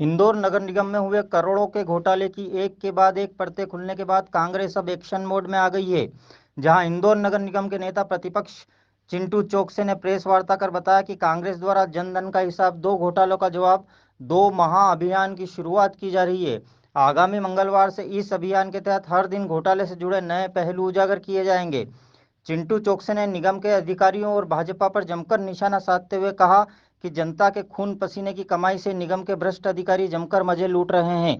इंदौर नगर निगम में हुए करोड़ों के घोटाले की एक के बाद एक परतें खुलने के बाद कांग्रेस अब एक्शन मोड में आ गई है। जहां इंदौर नगर निगम के नेता प्रतिपक्ष चिंटू चोकसे ने प्रेस वार्ता कर बताया कि कांग्रेस द्वारा जनधन का हिसाब दो घोटालों का जवाब दो महाअभियान की शुरुआत की जा रही है। आगामी मंगलवार से इस अभियान के तहत हर दिन घोटाले से जुड़े नए पहलू उजागर किए जाएंगे। चिंटू चोकसे ने निगम के अधिकारियों और भाजपा पर जमकर निशाना साधते हुए कहा कि जनता के खून पसीने की कमाई से निगम के भ्रष्ट अधिकारी जमकर मजे लूट रहे हैं।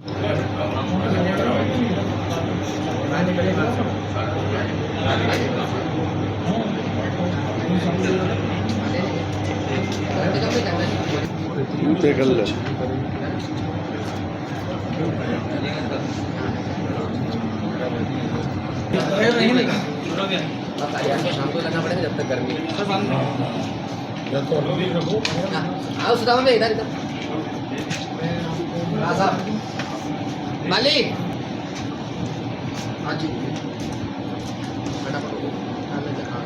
शाम को करना पड़ेगा जब तक गर्मी आओ सुदामा में इधर इधर मालिक हाँ जी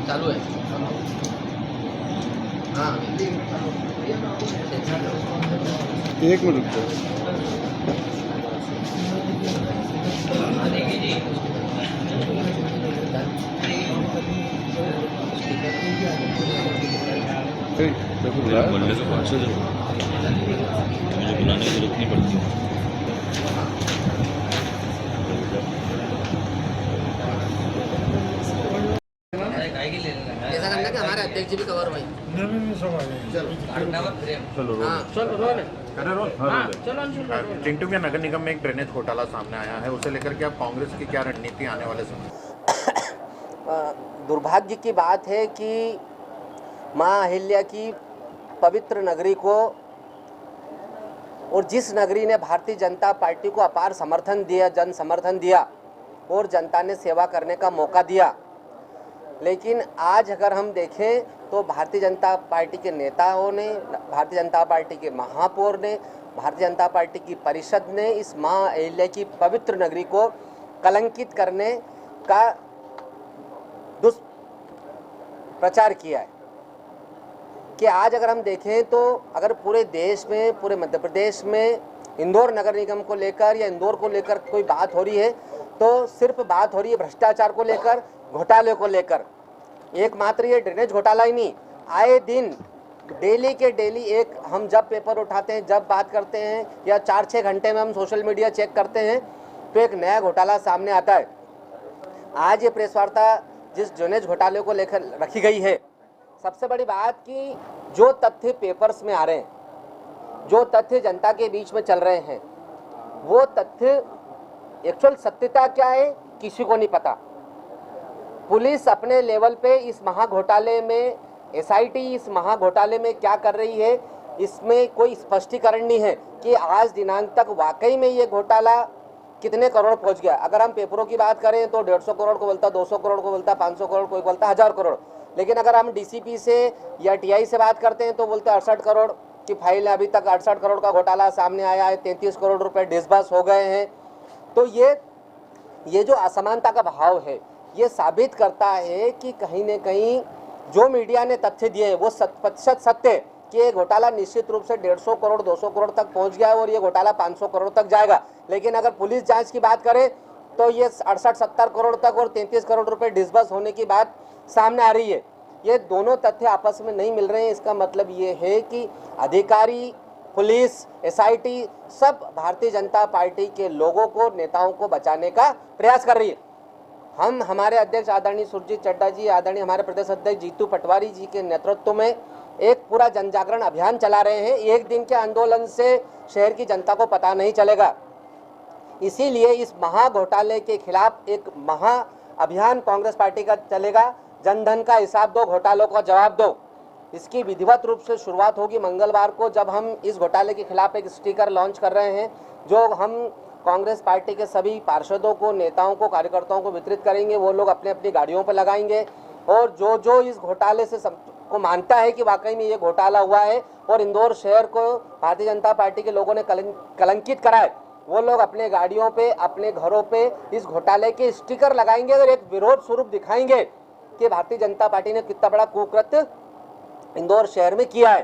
चालू है हाँ एक मिनट बोलने से कौन सा मुझे बुलाने की जरूरत नहीं पड़ती। ऐसा करना कि हमारे अध्यक्ष जी भी कवर भाई चिंटू के नगर निगम में एक ड्रेनेज घोटाला सामने आया है, उसे लेकर के अब कांग्रेस की क्या रणनीति आने वाले समय? दुर्भाग्य की बात है कि माँ अहिल्या की पवित्र नगरी को और जिस नगरी ने भारतीय जनता पार्टी को अपार समर्थन दिया, जन समर्थन दिया और जनता ने सेवा करने का मौका दिया, लेकिन आज अगर हम देखें तो भारतीय जनता पार्टी के नेताओं ने, भारतीय जनता पार्टी के महापौर ने, भारतीय जनता पार्टी की परिषद ने इस माँ अहिल्या की पवित्र नगरी को कलंकित करने का दुष्प्रचार किया है। कि आज अगर हम देखें तो अगर पूरे देश में, पूरे मध्य प्रदेश में इंदौर नगर निगम को लेकर या इंदौर को लेकर कोई बात हो रही है तो सिर्फ बात हो रही है भ्रष्टाचार को लेकर, घोटाले को लेकर। एकमात्र ये ड्रेनेज घोटाला ही नहीं, आए दिन डेली के डेली एक हम जब पेपर उठाते हैं, जब बात करते हैं या 4-6 घंटे में हम सोशल मीडिया चेक करते हैं तो एक नया घोटाला सामने आता है। आज ये प्रेस वार्ता जिस ड्रेनेज घोटाले को लेकर रखी गई है, सबसे बड़ी बात कि जो तथ्य पेपर्स में आ रहे हैं, जो तथ्य जनता के बीच में चल रहे हैं, वो तथ्य एक्चुअल सत्यता क्या है किसी को नहीं पता। पुलिस अपने लेवल पे इस महाघोटाले में, एसआईटी इस महाघोटाले में क्या कर रही है, इसमें कोई स्पष्टीकरण नहीं है कि आज दिनांक तक वाकई में ये घोटाला कितने करोड़ पहुंच गया। अगर हम पेपरों की बात करें तो 150 करोड़ को बोलता, 200 करोड़ को बोलता, 500 करोड़ कोई बोलता, 1000 करोड़। लेकिन अगर हम डीसीपी से या टीआई से बात करते हैं तो बोलते 68 करोड़ की फाइल है, अभी तक 68 करोड़ का घोटाला सामने आया है, 33 करोड़ रुपए डिसबर्स हो गए हैं। तो ये जो असमानता का भाव है, ये साबित करता है कि कहीं न कहीं जो मीडिया ने तथ्य दिए हैं वो 100% सत्य है कि ये घोटाला निश्चित रूप से 150 करोड़ 200 करोड़ तक पहुंच गया है और ये घोटाला 500 करोड़ तक जाएगा। लेकिन अगर पुलिस जांच की बात करें तो ये 68-70 करोड़ तक और 33 करोड़ रुपए डिसबर्स होने की बात सामने आ रही है। ये दोनों तथ्य आपस में नहीं मिल रहे हैं। इसका मतलब ये है कि अधिकारी, पुलिस, एसआईटी सब भारतीय जनता पार्टी के लोगों को, नेताओं को बचाने का प्रयास कर रही है। हम हमारे अध्यक्ष आदरणीय सुरजीत चड्डा जी, आदरणीय हमारे प्रदेश अध्यक्ष जीतू पटवारी जी के नेतृत्व में एक पूरा जन जागरण अभियान चला रहे हैं। एक दिन के आंदोलन से शहर की जनता को पता नहीं चलेगा। इसीलिए इस महा घोटाले के खिलाफ एक महा अभियान कांग्रेस पार्टी का चलेगा। जनधन का हिसाब दो, घोटालों का जवाब दो। इसकी विधिवत रूप से शुरुआत होगी मंगलवार को, जब हम इस घोटाले के खिलाफ एक स्टिकर लॉन्च कर रहे हैं जो हम कांग्रेस पार्टी के सभी पार्षदों को, नेताओं को, कार्यकर्ताओं को वितरित करेंगे। वो लोग अपने अपनी गाड़ियों पर लगाएंगे और जो इस घोटाले से को मानता है कि वाकई में ये घोटाला हुआ है और इंदौर शहर को भारतीय जनता पार्टी के लोगों ने कलंकित करा है, वो लोग अपने गाड़ियों पे, अपने घरों पे इस घोटाले के स्टिकर लगाएंगे और एक विरोध स्वरूप दिखाएंगे कि भारतीय जनता पार्टी ने कितना बड़ा कुकृत्य इंदौर शहर में किया है।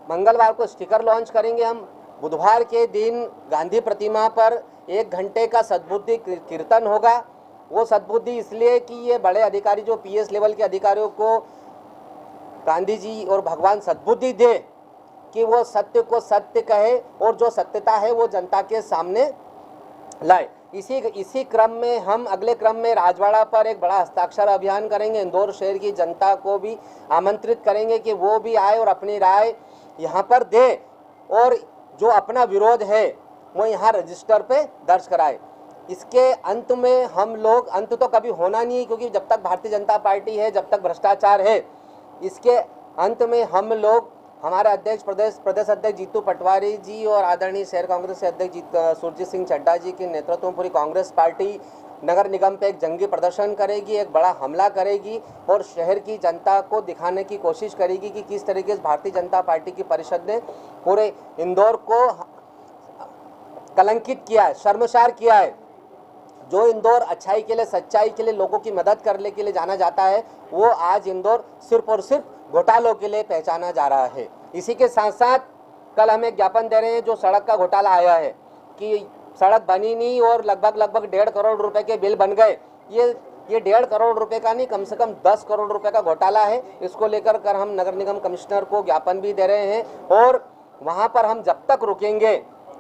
मंगलवार को स्टिकर लॉन्च करेंगे हम बुधवार के दिन गांधी प्रतिमा पर 1 घंटे का सद्बुद्धि कीर्तन होगा। वो सद्बुद्धि इसलिए कि ये बड़े अधिकारी जो पीएस लेवल के अधिकारियों को गांधी जी और भगवान सद्बुद्धि दे कि वो सत्य को सत्य कहे और जो सत्यता है वो जनता के सामने लाए। इसी क्रम में हम अगले क्रम में राजवाड़ा पर एक बड़ा हस्ताक्षर अभियान करेंगे। इंदौर शहर की जनता को भी आमंत्रित करेंगे कि वो भी आए और अपनी राय यहाँ पर दे और जो अपना विरोध है वो यहाँ रजिस्टर पे दर्ज कराए। इसके अंत में हम लोग, अंत तो कभी होना नहीं है क्योंकि जब तक भारतीय जनता पार्टी है, जब तक भ्रष्टाचार है, इसके अंत में हम लोग, हमारे अध्यक्ष प्रदेश अध्यक्ष जीतू पटवारी जी और आदरणीय शहर कांग्रेस के अध्यक्ष सुरजीत सिंह चड्ढा जी के नेतृत्व में पूरी कांग्रेस पार्टी नगर निगम पे एक जंगी प्रदर्शन करेगी, एक बड़ा हमला करेगी और शहर की जनता को दिखाने की कोशिश करेगी कि किस तरीके से भारतीय जनता पार्टी की परिषद ने पूरे इंदौर को कलंकित किया है, शर्मसार किया है। जो इंदौर अच्छाई के लिए, सच्चाई के लिए, लोगों की मदद करने के लिए जाना जाता है, वो आज इंदौर सिर्फ और सिर्फ घोटालों के लिए पहचाना जा रहा है। इसी के साथ साथ कल हम एक ज्ञापन दे रहे हैं, जो सड़क का घोटाला आया है कि सड़क बनी नहीं और लगभग 1.5 करोड़ रुपए के बिल बन गए। ये 1.5 करोड़ रुपए का नहीं, कम से कम 10 करोड़ रुपए का घोटाला है। इसको लेकर हम नगर निगम कमिश्नर को ज्ञापन भी दे रहे हैं और वहाँ पर हम जब तक रुकेंगे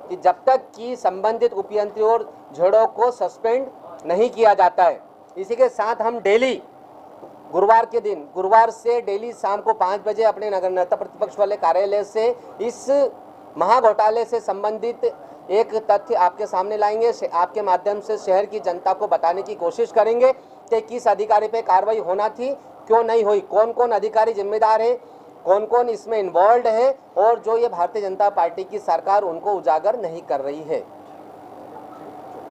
कि जब तक कि संबंधित उपयंत्री और झेड़ों को सस्पेंड नहीं किया जाता है। इसी के साथ हम डेली गुरुवार से डेली शाम को 5 बजे अपने नगर नेता प्रतिपक्ष वाले कार्यालय से इस महाघोटाले से संबंधित एक तथ्य आपके सामने लाएंगे। आपके माध्यम से शहर की जनता को बताने की कोशिश करेंगे कि किस अधिकारी पे कार्रवाई होना थी, क्यों नहीं हुई, कौन कौन अधिकारी जिम्मेदार है, कौन कौन इसमें इन्वॉल्व है और जो ये भारतीय जनता पार्टी की सरकार उनको उजागर नहीं कर रही है।